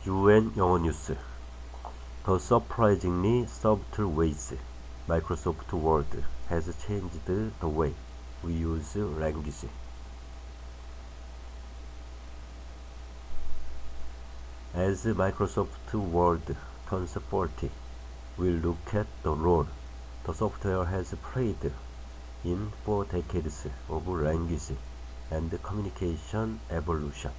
UN 영어뉴스. The surprisingly subtle ways Microsoft Word has changed the way we use language. As Microsoft Word turns 40, we'll look at the role the software has played in 4 decades of language and communication evolution.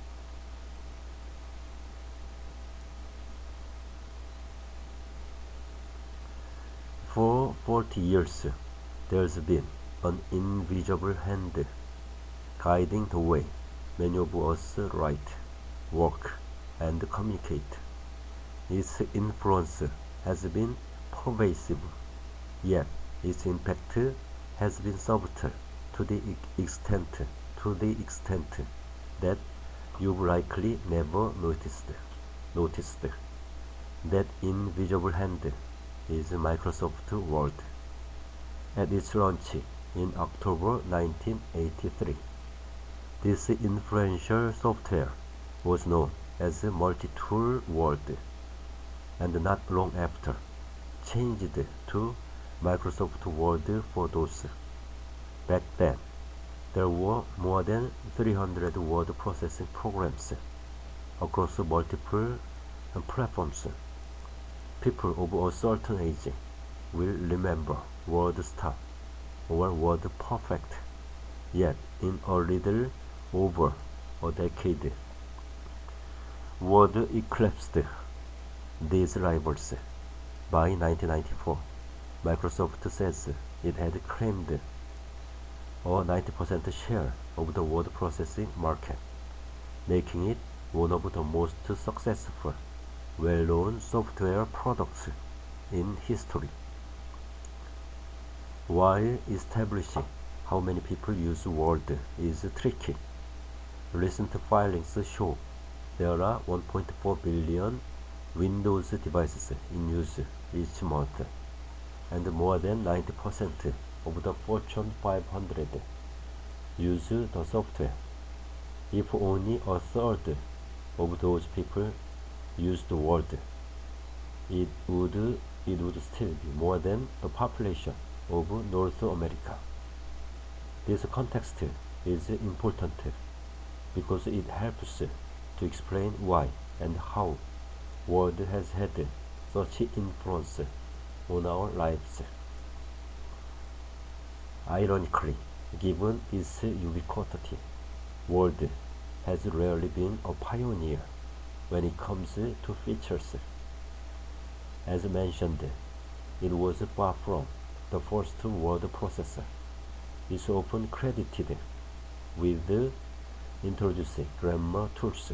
For 40 years, there's been an invisible hand guiding the way many of us write, work, and communicate. Its influence has been pervasive, yet its impact has been subtle to the extent that you've likely never noticed. That invisible hand is Microsoft Word. At its launch in October 1983, this influential software was known as Multi-Tool Word, and not long after changed to Microsoft Word for DOS. Back then, there were more than 300 word processing programs across multiple platforms. People of a certain age will remember WordStar or WordPerfect, yet in a little over a decade, Word eclipsed these rivals. By 1994, Microsoft says it had claimed a 90% share of the word processing market, making it one of the most successful, well-known software products in history. While establishing how many people use Word is tricky, recent filings show there are 1.4 billion Windows devices in use each month, and more than 90% of the Fortune 500 use the software. If only a third of those people used the Word, it would still be more than the population of North America. This context is important because it helps to explain why and how Word has had such influence on our lives. Ironically, given its ubiquity, Word has rarely been a pioneer when it comes to features. As mentioned, it was far from the first word processor. It's often credited with introducing grammar tools,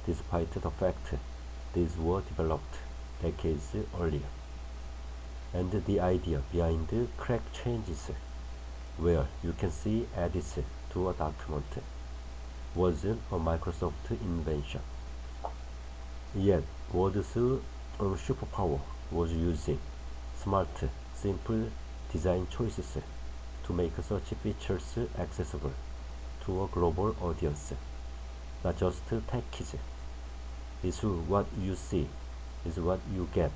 despite the fact these were developed decades earlier. And the idea behind crack changes, where you can see edits to a document, wasn't a Microsoft invention. Yet, Word's superpower was using smart, simple design choices to make such features accessible to a global audience, not just techies. It's what you see is what you get.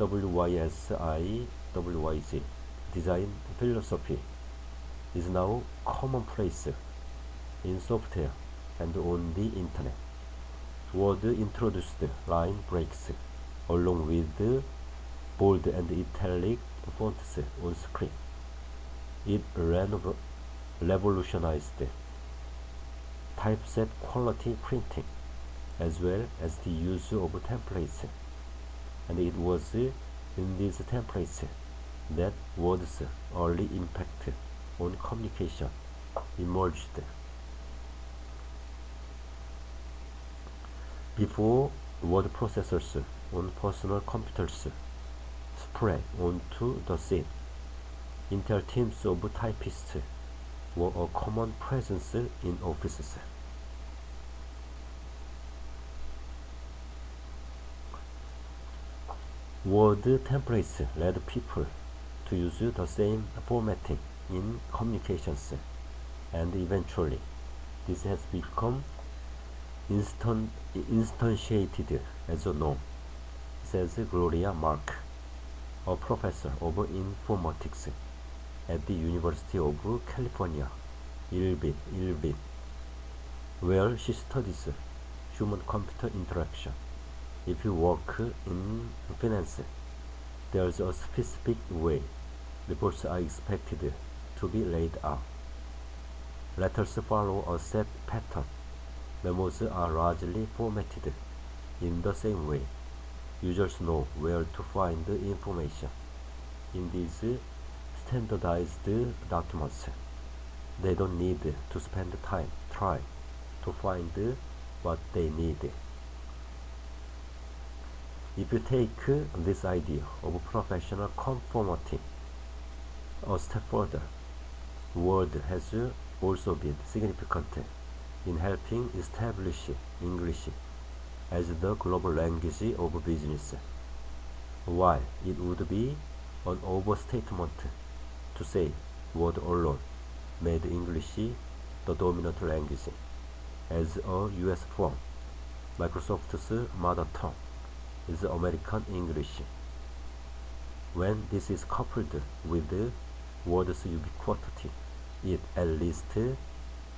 WYSIWYG design philosophy is now commonplace in software and on the internet. Word introduced line breaks along with bold and italic fonts on screen. It revolutionized typeset quality printing as well as the use of templates, and it was in these templates that Word's early impact on communication emerged. Before word processors on personal computers spread onto the scene, entire teams of typists were a common presence in offices. Word templates led people to use the same formatting in communications, and eventually this has become instantiated as a norm, says Gloria Mark, a professor of informatics at the University of California, Irvine, where she studies human-computer interaction. If you work in finance, there's a specific way reports are expected to be laid out. Letters follow a set pattern. Memos are largely formatted in the same way. Users know where to find the information in these standardized documents. They don't need to spend time trying to find what they need. If you take this idea of professional conformity a step further, Word has also been significant in helping establish English as the global language of business. While it would be an overstatement to say Word alone made English the dominant language, as a US firm, Microsoft's mother tongue is American English. When this is coupled with Word's ubiquity, it at least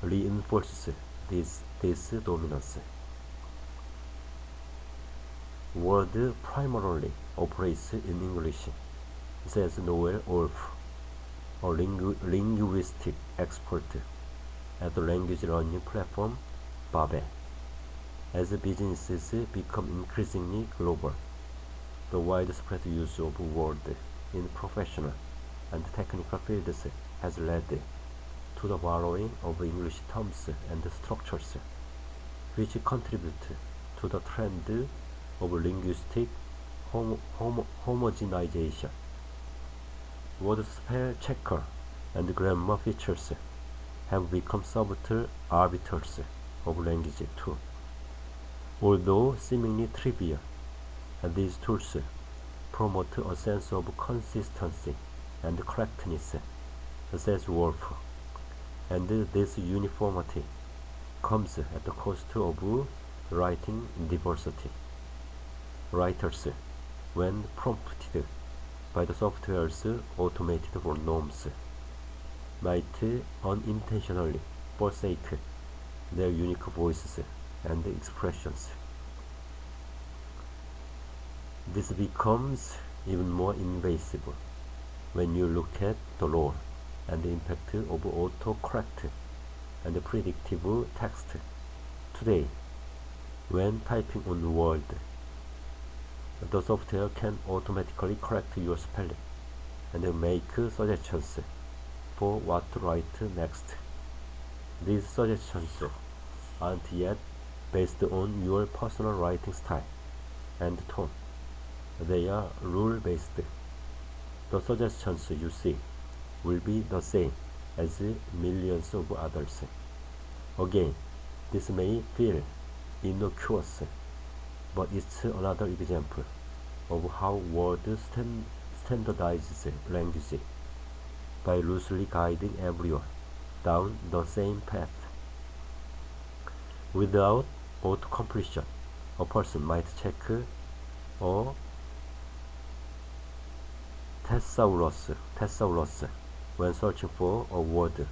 reinforces this dominance. Word primarily operates in English, says Noel Wolf, a linguistic expert at the language learning platform Babel. As businesses become increasingly global, the widespread use of Word in professional and technical fields has led to the borrowing of English terms and structures, which contribute to the trend of linguistic homogenization. Word spell checker and grammar features have become subtle arbiters of language too. Although seemingly trivial, these tools promote a sense of consistency and correctness, says Wolf, and this uniformity comes at the cost of writing diversity. Writers, when prompted by the software's automated norms, might unintentionally forsake their unique voices and expressions. This becomes even more invasive when you look at the role and the impact of autocorrect and predictive text. Today, when typing on Word, the software can automatically correct your spelling and make suggestions for what to write next. These suggestions aren't yet based on your personal writing style and tone. They are rule-based. The suggestions you see will be the same as millions of others. Again, this may feel innocuous, but it's another example of how Word standardizes language by loosely guiding everyone down the same path. Without autocompletion, a person might check a thesaurus when searching for a word,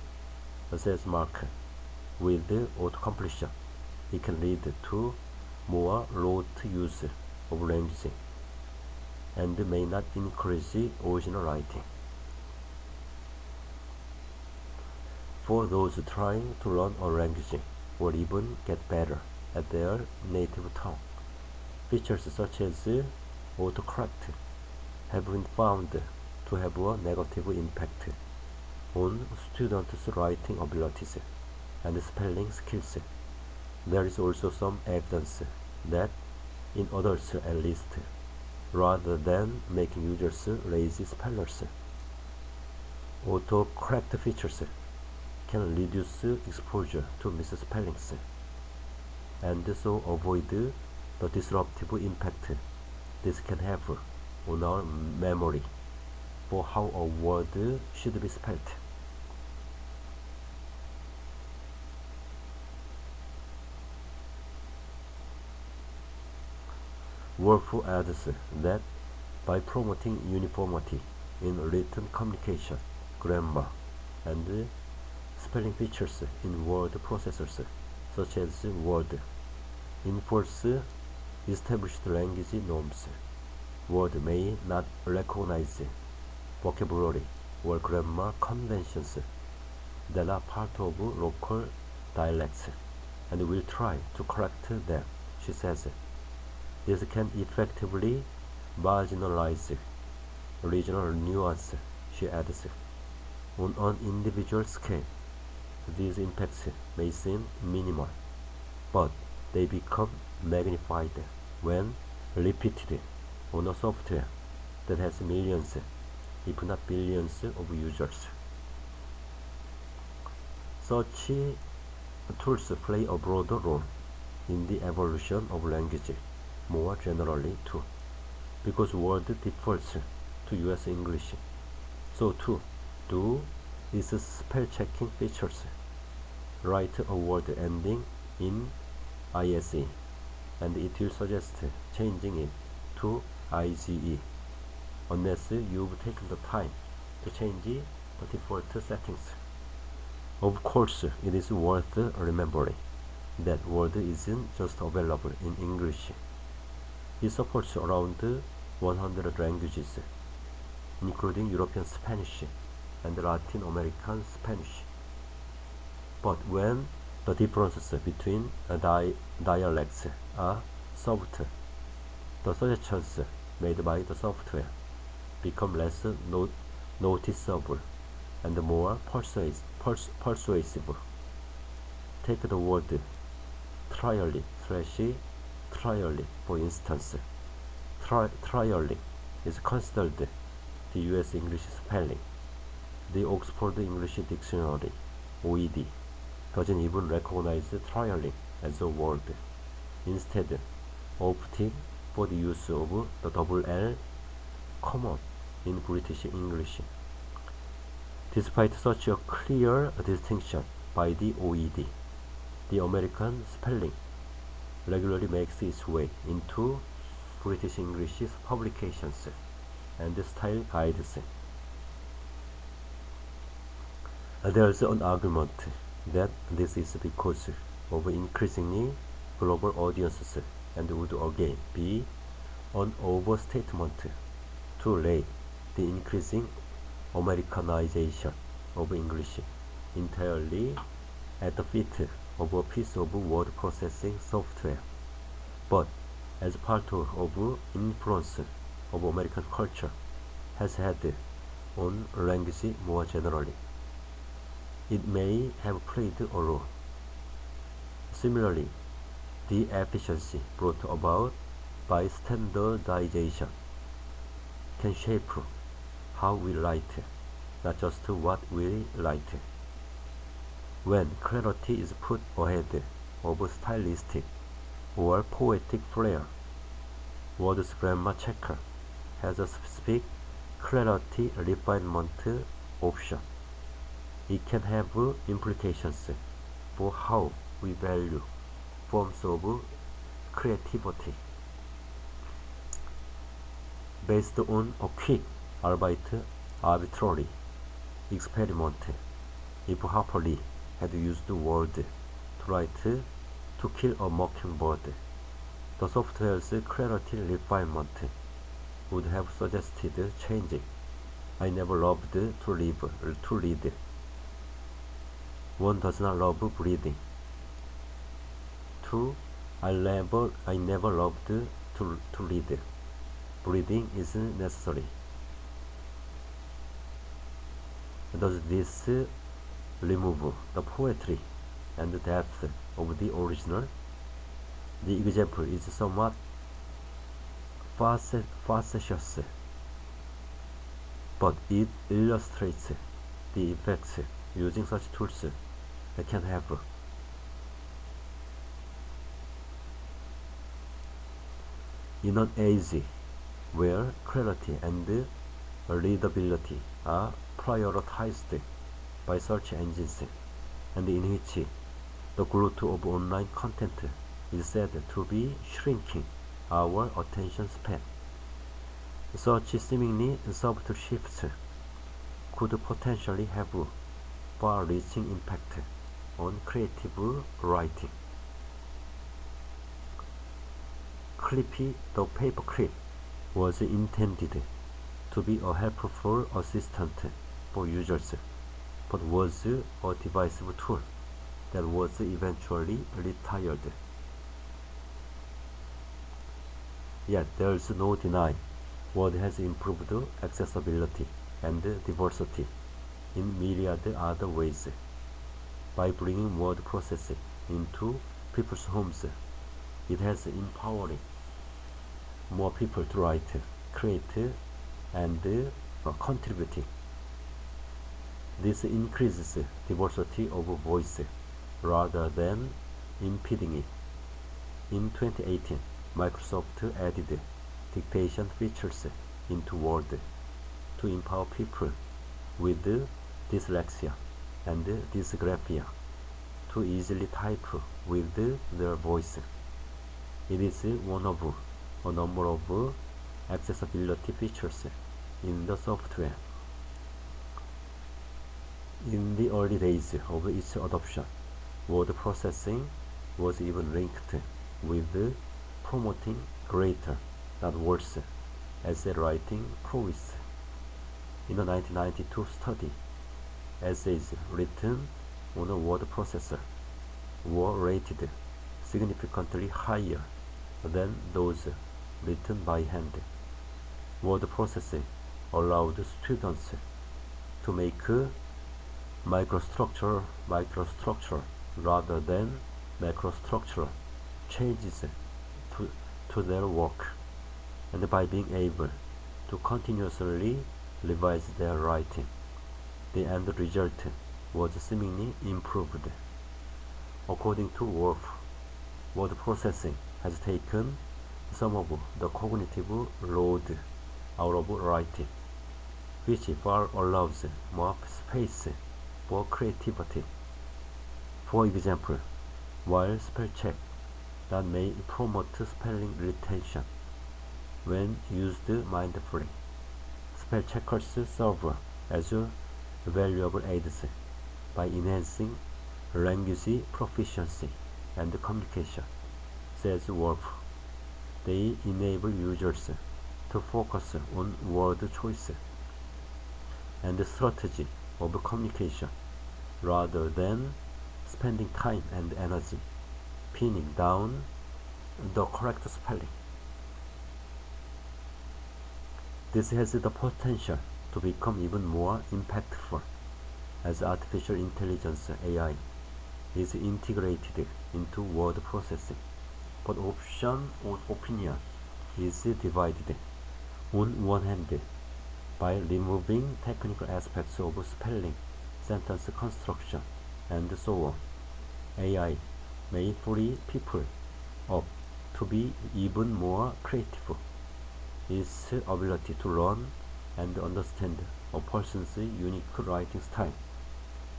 says Mark. With autocompletion, it can lead to more rote use of language and may not encourage original writing. For those trying to learn a language or even get better at their native tongue, features such as autocorrect have been found to have a negative impact on students' writing abilities and spelling skills. There is also some evidence that, in adults at least, rather than making users lazy spellers, autocorrect features can reduce exposure to misspellings and so avoid the disruptive impact this can have on our memory for how a word should be spelled. Wolf adds that by promoting uniformity in written communication, grammar, and spelling features in word processors, such as Word, enforce established language norms. Word may not recognize vocabulary or grammar conventions that are part of local dialects and will try to correct them, she says. This can effectively marginalize regional nuance, she adds. On an individual scale, these impacts may seem minimal, but they become magnified when repeated on a software that has millions, if not billions, of users. Such tools play a broader role in the evolution of language more generally too, because Word defaults to US English. So too do its spell checking features. Write a word ending in ISE, and it will suggest changing it to IGE, unless you've taken the time to change the default settings. Of course, it is worth remembering that Word isn't just available in English. It supports around 100 languages, including European Spanish and Latin American Spanish. But when the differences between dialects are soft, the suggestions made by the software become less noticeable and more persuasive. Take the word trially, for instance. Trially is considered the US English spelling. The Oxford English Dictionary, OED, doesn't even recognize trially as a word, instead opting for the use of the double L common in British English. Despite such a clear distinction by the OED, the American spelling regularly makes its way into British English publications and style guides. There's an argument that this is because of increasingly global audiences and would again be an overstatement to lay the increasing Americanization of English entirely at the feet of a piece of word processing software, but as part of influence of American culture has had on language more generally. It may have played a role. Similarly, the efficiency brought about by standardization can shape how we write, not just what we write. When clarity is put ahead of stylistic or poetic flair, Word's grammar checker has a specific clarity refinement option. It can have implications for how we value forms of creativity. Based on a quick, albeit arbitrary, experiment, if Harper Lee had used Word to write "To Kill a Mockingbird," the software's clarity refinement would have suggested changing "I never loved to read." One does not love breathing. To I never loved to read. Breathing is necessary. Does this remove the poetry and depth of the original? The example is somewhat facetious, but it illustrates the effects using such tools can have. In an age where clarity and readability are prioritized by search engines, and in which the growth of online content is said to be shrinking our attention span. Such seemingly subtle shifts could potentially have far-reaching impact on creative writing. Clippy the paperclip was intended to be a helpful assistant for users, but was a divisive tool that was eventually retired. Yet there's no denying Word has improved accessibility and diversity in myriad other ways. By bringing word processing into people's homes, it has empowered more people to write, create, and contribute. This increases diversity of voice rather than impeding it. In 2018, Microsoft added dictation features into Word to empower people with dyslexia and dysgraphia to easily type with their voice. It is one of a number of accessibility features in the software. In the early days of its adoption, word processing was even linked with promoting greater, not worse, essay writing prowess. In a 1992 study, essays written on a word processor were rated significantly higher than those written by hand. Word processing allowed students to make microstructure rather than macrostructural changes to their work, and by being able to continuously revise their writing, the end result was seemingly improved. According to Wolf, word processing has taken some of the cognitive load out of writing, which far allows more space for creativity. For example, while spell check that may promote spelling retention when used mindfully, spell checkers serve as valuable aids by enhancing language proficiency and communication, says Wolf. They enable users to focus on word choice and strategy of communication rather than spending time and energy pinning down the correct spelling. This has the potential to become even more impactful as artificial intelligence (AI) is integrated into word processing, but opinion is divided. On one hand, by removing technical aspects of spelling, sentence construction, and so on, AI may free people up to be even more creative. Its ability to learn and understand a person's unique writing style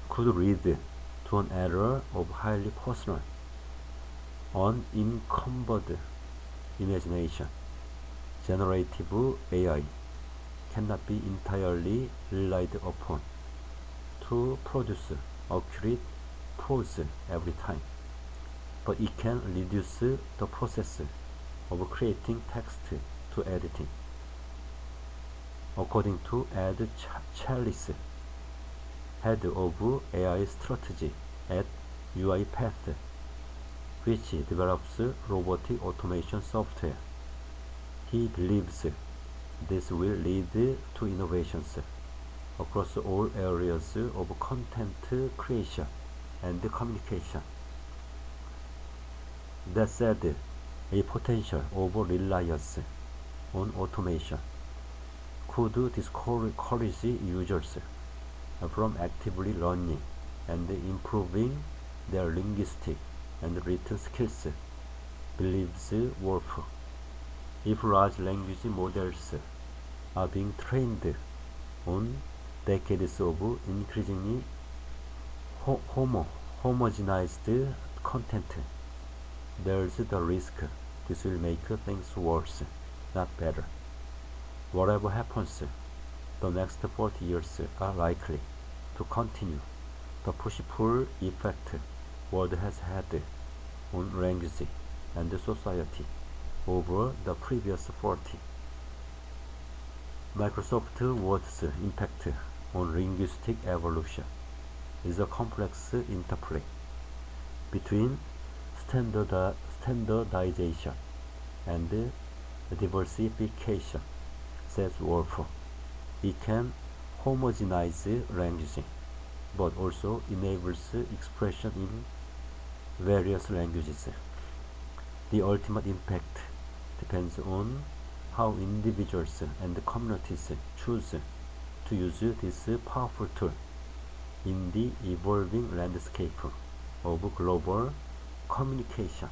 could lead to an era of highly personal, unencumbered imagination. Generative AI cannot be entirely relied upon to produce accurate prose every time, but it can reduce the process of creating text to editing. According to Ed Chalice, head of AI strategy at UiPath, which develops robotic automation software, he believes this will lead to innovations across all areas of content creation and communication. That said, a potential over-reliance on automation could discourage users from actively learning and improving their linguistic and written skills, believes Wolf. If large language models are being trained on decades of increasingly homogenized content, there is the risk This will make things worse, not better. Whatever happens, the next 40 years are likely to continue the push-pull effect world has had on language and society over the previous 40. Microsoft Word's impact on linguistic evolution is a complex interplay between standardization and diversification, says Wolf. It can homogenize language, but also enables expression in various languages. The ultimate impact depends on how individuals and communities choose to use this powerful tool in the evolving landscape of global communication.